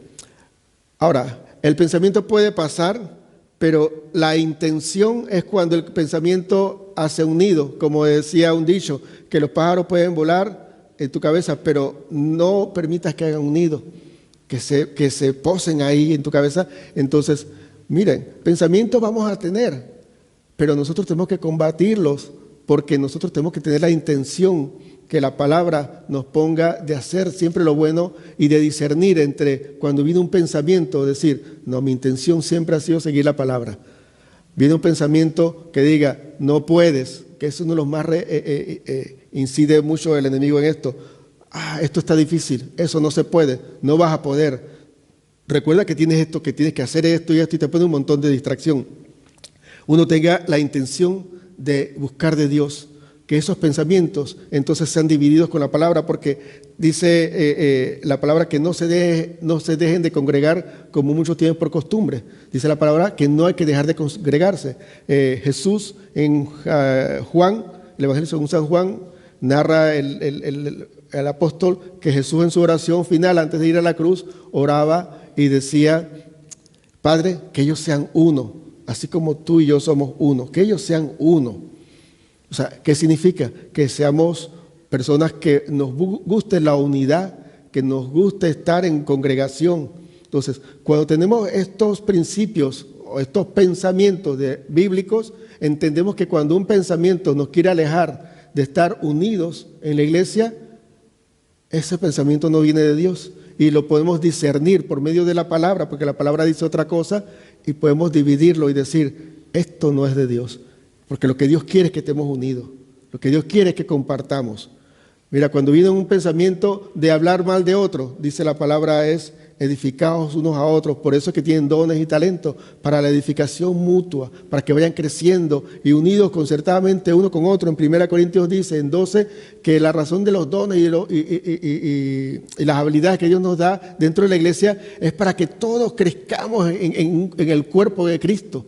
Ahora, el pensamiento puede pasar, pero la intención es cuando el pensamiento hace un nido, como decía un dicho, que los pájaros pueden volar en tu cabeza, pero no permitas que hagan un nido, que se posen ahí en tu cabeza. Entonces, miren, pensamientos vamos a tener, pero nosotros tenemos que combatirlos, porque nosotros tenemos que tener la intención que la palabra nos ponga de hacer siempre lo bueno y de discernir entre cuando viene un pensamiento, decir, no, mi intención siempre ha sido seguir la palabra. Viene un pensamiento que diga, no puedes, que es uno de los más incide mucho el enemigo en esto. Esto está difícil, eso no se puede, no vas a poder. Recuerda que tienes esto, que tienes que hacer esto y te pone un montón de distracción. Uno tenga la intención de buscar de Dios, que esos pensamientos entonces sean divididos con la palabra, porque dice la palabra que no se dejen de congregar como muchos tienen por costumbre. Dice la palabra que no hay que dejar de congregarse. Jesús en Juan, el Evangelio según San Juan, narra el apóstol que Jesús en su oración final, antes de ir a la cruz, oraba y decía, Padre, que ellos sean uno, así como tú y yo somos uno, que ellos sean uno. O sea, ¿qué significa? Que seamos personas que nos guste la unidad, que nos guste estar en congregación, Entonces, cuando tenemos estos principios o estos pensamientos bíblicos, entendemos que cuando un pensamiento nos quiere alejar de estar unidos en la iglesia, ese pensamiento no viene de Dios y lo podemos discernir por medio de la palabra, porque la palabra dice otra cosa y podemos dividirlo y decir, esto no es de Dios, porque lo que Dios quiere es que estemos unidos, lo que Dios quiere es que compartamos. Mira, cuando viene un pensamiento de hablar mal de otro, dice la palabra es edificados unos a otros, por eso es que tienen dones y talentos, para la edificación mutua, para que vayan creciendo y unidos concertadamente uno con otro. En 1 Corintios dice, en 12, que la razón de los dones y las habilidades que Dios nos da dentro de la iglesia es para que todos crezcamos en el cuerpo de Cristo.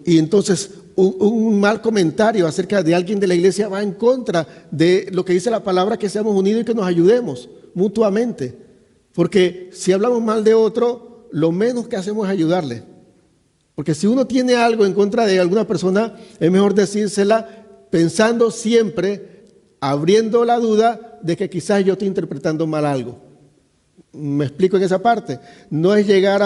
Y entonces un mal comentario acerca de alguien de la iglesia va en contra de lo que dice la palabra, que seamos unidos y que nos ayudemos mutuamente. Porque si hablamos mal de otro, lo menos que hacemos es ayudarle. Porque si uno tiene algo en contra de alguna persona, es mejor decírsela pensando siempre, abriendo la duda de que quizás yo estoy interpretando mal algo. Me explico en esa parte. No es llegar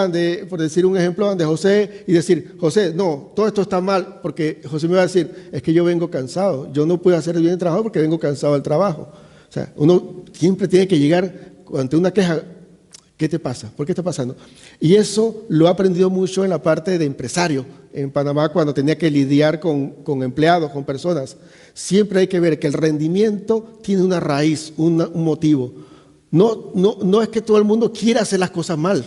por decir un ejemplo, ante José y decir, José, no, todo esto está mal, porque José me va a decir, es que yo vengo cansado, yo no puedo hacer bien el trabajo porque vengo cansado del trabajo. O sea, uno siempre tiene que llegar ante una queja. ¿Qué te pasa? ¿Por qué está pasando? Y eso lo he aprendido mucho en la parte de empresario. En Panamá, cuando tenía que lidiar con empleados, con personas, siempre hay que ver que el rendimiento tiene una raíz, un motivo. No es que todo el mundo quiera hacer las cosas mal.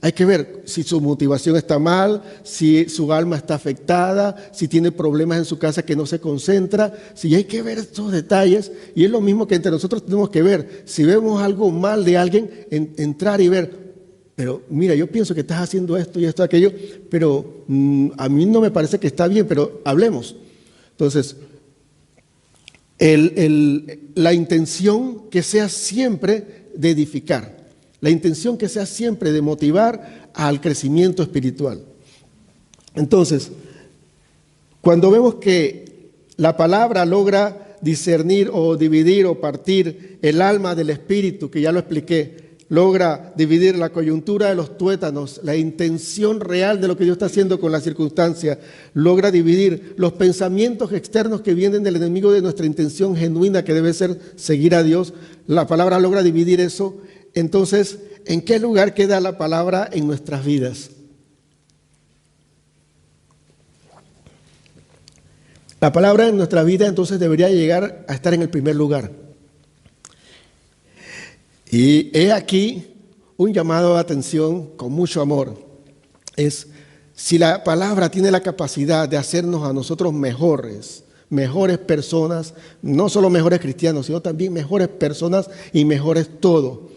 Hay que ver si su motivación está mal, si su alma está afectada, si tiene problemas en su casa que no se concentra. Si hay que ver estos detalles, y es lo mismo que entre nosotros tenemos que ver. Si vemos algo mal de alguien, entrar y ver, pero mira, yo pienso que estás haciendo esto y esto, aquello, pero a mí no me parece que está bien, pero hablemos. Entonces, la intención que sea siempre de edificar. La intención que sea siempre de motivar al crecimiento espiritual. Entonces, cuando vemos que la palabra logra discernir o dividir o partir el alma del espíritu, que ya lo expliqué, logra dividir la coyuntura de los tuétanos, la intención real de lo que Dios está haciendo con la circunstancia, logra dividir los pensamientos externos que vienen del enemigo de nuestra intención genuina, que debe ser seguir a Dios. La palabra logra dividir eso. Entonces, ¿en qué lugar queda la palabra en nuestras vidas? La palabra en nuestra vida entonces debería llegar a estar en el primer lugar. Y he aquí un llamado de atención con mucho amor. Es si la palabra tiene la capacidad de hacernos a nosotros mejores personas, no solo mejores cristianos, sino también mejores personas y mejores todo.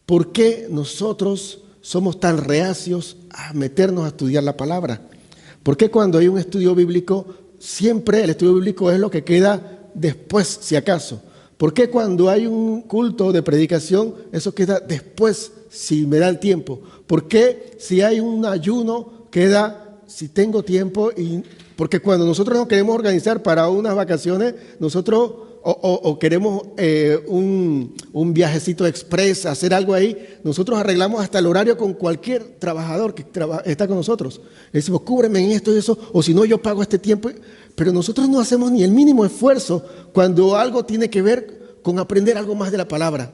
¿Por qué nosotros somos tan reacios a meternos a estudiar la palabra? ¿Por qué cuando hay un estudio bíblico, siempre el estudio bíblico es lo que queda después, si acaso? ¿Por qué cuando hay un culto de predicación, eso queda después, si me da el tiempo? ¿Por qué si hay un ayuno, queda si tengo tiempo? Porque cuando nosotros nos queremos organizar para unas vacaciones, nosotros o queremos un viajecito express, hacer algo ahí, nosotros arreglamos hasta el horario con cualquier trabajador que está con nosotros. Le decimos, cúbreme en esto y eso, o si no, yo pago este tiempo. Pero nosotros no hacemos ni el mínimo esfuerzo cuando algo tiene que ver con aprender algo más de la palabra.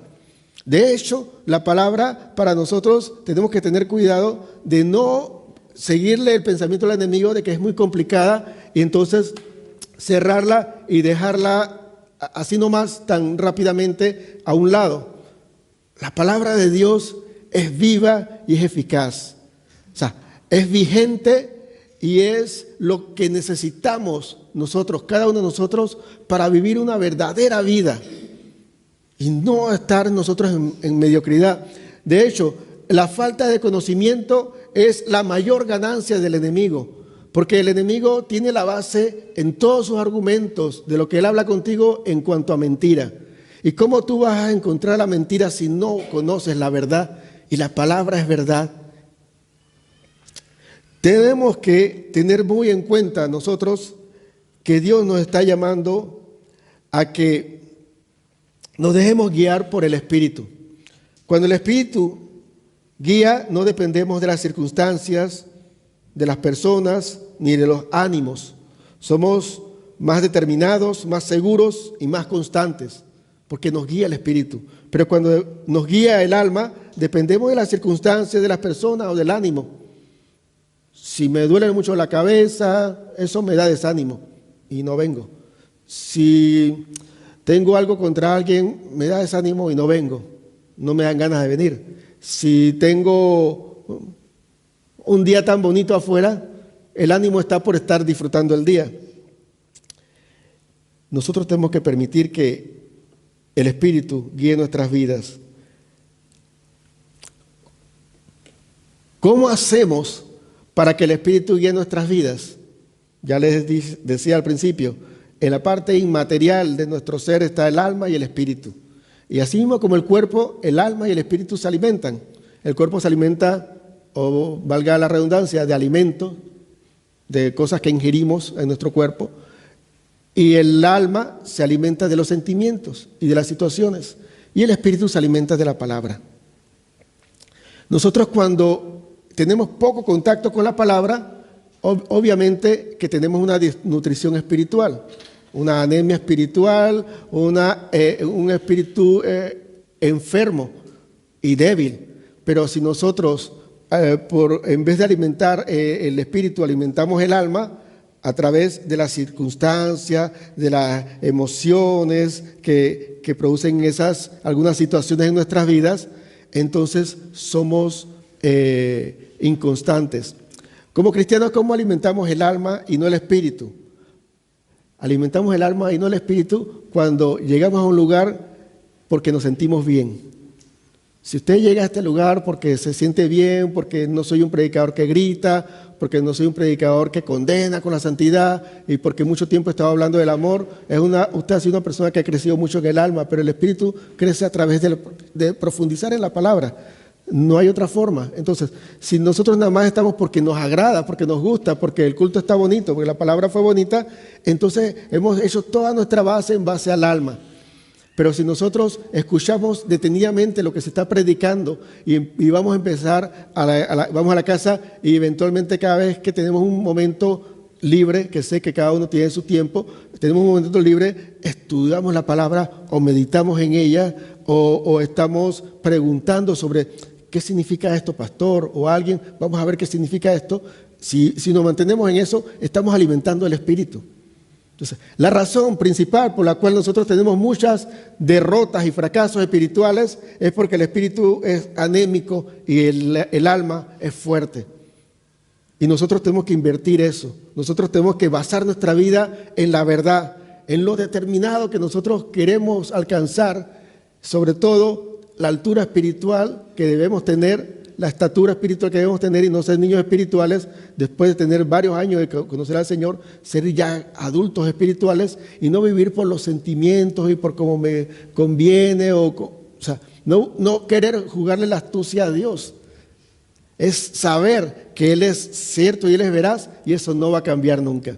De hecho, la palabra para nosotros tenemos que tener cuidado de no seguirle el pensamiento al enemigo de que es muy complicada y entonces cerrarla y dejarla así nomás tan rápidamente a un lado. La palabra de Dios es viva y es eficaz. O sea, es vigente y es lo que necesitamos nosotros, cada uno de nosotros, para vivir una verdadera vida y no estar nosotros en mediocridad. De hecho, la falta de conocimiento es la mayor ganancia del enemigo. Porque el enemigo tiene la base en todos sus argumentos de lo que él habla contigo en cuanto a mentira. ¿Y cómo tú vas a encontrar la mentira si no conoces la verdad? Y la palabra es verdad. Tenemos que tener muy en cuenta nosotros que Dios nos está llamando a que nos dejemos guiar por el Espíritu. Cuando el Espíritu Guía, no dependemos de las circunstancias, de las personas, ni de los ánimos. Somos más determinados, más seguros y más constantes, porque nos guía el Espíritu. Pero cuando nos guía el alma, dependemos de las circunstancias, de las personas o del ánimo. Si me duele mucho la cabeza, eso me da desánimo y no vengo. Si tengo algo contra alguien, me da desánimo y no vengo. No me dan ganas de venir. Si tengo un día tan bonito afuera, el ánimo está por estar disfrutando el día. Nosotros tenemos que permitir que el Espíritu guíe nuestras vidas. ¿Cómo hacemos para que el Espíritu guíe nuestras vidas? Ya les decía al principio, en la parte inmaterial de nuestro ser está el alma y el espíritu. Y así mismo como el cuerpo, el alma y el espíritu se alimentan. El cuerpo se alimenta, o valga la redundancia, de alimento, de cosas que ingerimos en nuestro cuerpo. Y el alma se alimenta de los sentimientos y de las situaciones. Y el espíritu se alimenta de la palabra. Nosotros cuando tenemos poco contacto con la palabra, obviamente que tenemos una desnutrición espiritual, una anemia espiritual, un espíritu enfermo y débil. Pero si nosotros, en vez de alimentar el espíritu, alimentamos el alma a través de las circunstancias, de las emociones que producen algunas situaciones en nuestras vidas, entonces somos inconstantes. Como cristianos, ¿cómo alimentamos el alma y no el espíritu? Alimentamos el alma y no el espíritu cuando llegamos a un lugar porque nos sentimos bien. Si usted llega a este lugar porque se siente bien, porque no soy un predicador que grita, porque no soy un predicador que condena con la santidad y porque mucho tiempo he estado hablando del amor, usted ha sido una persona que ha crecido mucho en el alma, pero el espíritu crece a través de profundizar en la palabra. No hay otra forma. Entonces, si nosotros nada más estamos porque nos agrada, porque nos gusta, porque el culto está bonito, porque la palabra fue bonita, entonces hemos hecho toda nuestra base en base al alma. Pero si nosotros escuchamos detenidamente lo que se está predicando y vamos a empezar, vamos a la casa y eventualmente cada vez que tenemos un momento libre, que sé que cada uno tiene su tiempo, tenemos un momento libre, estudiamos la palabra o meditamos en ella o estamos preguntando sobre ¿qué significa esto, pastor? O alguien, vamos a ver qué significa esto. Si nos mantenemos en eso, estamos alimentando el espíritu. Entonces, la razón principal por la cual nosotros tenemos muchas derrotas y fracasos espirituales es porque el espíritu es anémico y el alma es fuerte. Y nosotros tenemos que invertir eso. Nosotros tenemos que basar nuestra vida en la verdad, en lo determinado que nosotros queremos alcanzar, sobre todo la altura espiritual que debemos tener, la estatura espiritual que debemos tener y no ser niños espirituales, después de tener varios años de conocer al Señor, ser ya adultos espirituales y no vivir por los sentimientos y por cómo me conviene, o sea, no querer jugarle la astucia a Dios. Es saber que Él es cierto y Él es veraz y eso no va a cambiar nunca.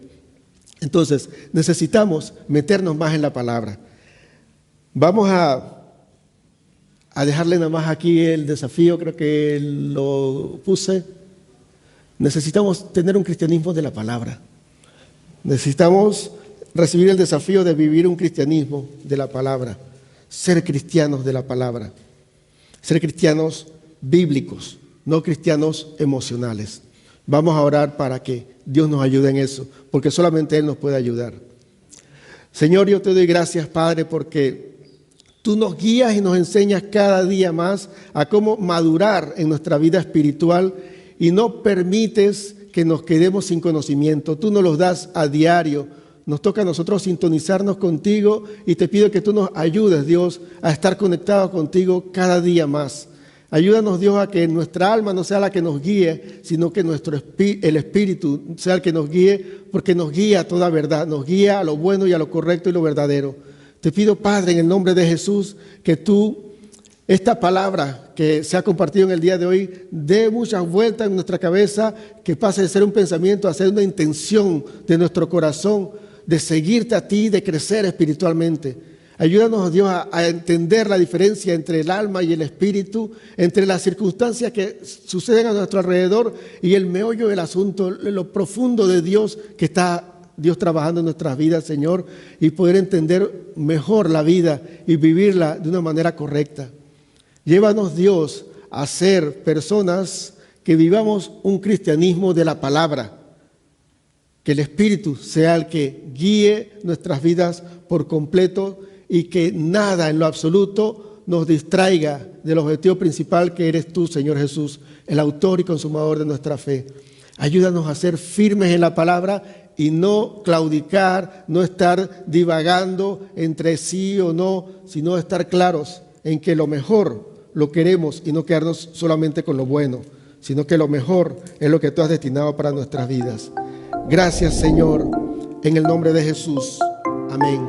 Entonces, necesitamos meternos más en la palabra. Vamos a dejarle nada más aquí el desafío, creo que lo puse. Necesitamos tener un cristianismo de la palabra. Necesitamos recibir el desafío de vivir un cristianismo de la palabra. Ser cristianos de la palabra. Ser cristianos bíblicos, no cristianos emocionales. Vamos a orar para que Dios nos ayude en eso, porque solamente Él nos puede ayudar. Señor, yo te doy gracias, Padre, porque tú nos guías y nos enseñas cada día más a cómo madurar en nuestra vida espiritual y no permites que nos quedemos sin conocimiento. Tú nos los das a diario. Nos toca a nosotros sintonizarnos contigo y te pido que tú nos ayudes, Dios, a estar conectados contigo cada día más. Ayúdanos, Dios, a que nuestra alma no sea la que nos guíe, sino que el Espíritu sea el que nos guíe, porque nos guía a toda verdad, nos guía a lo bueno y a lo correcto y lo verdadero. Te pido, Padre, en el nombre de Jesús, que tú, esta palabra que se ha compartido en el día de hoy, dé muchas vueltas en nuestra cabeza, que pase de ser un pensamiento a ser una intención de nuestro corazón, de seguirte a ti, de crecer espiritualmente. Ayúdanos, Dios, a entender la diferencia entre el alma y el espíritu, entre las circunstancias que suceden a nuestro alrededor y el meollo del asunto, lo profundo de Dios que está Dios trabajando en nuestras vidas, Señor, y poder entender mejor la vida y vivirla de una manera correcta. Llévanos, Dios, a ser personas que vivamos un cristianismo de la palabra. Que el Espíritu sea el que guíe nuestras vidas por completo y que nada en lo absoluto nos distraiga del objetivo principal que eres tú, Señor Jesús, el autor y consumador de nuestra fe. Ayúdanos a ser firmes en la palabra y no claudicar, no estar divagando entre sí o no, sino estar claros en que lo mejor lo queremos y no quedarnos solamente con lo bueno, sino que lo mejor es lo que tú has destinado para nuestras vidas. Gracias, Señor, en el nombre de Jesús. Amén.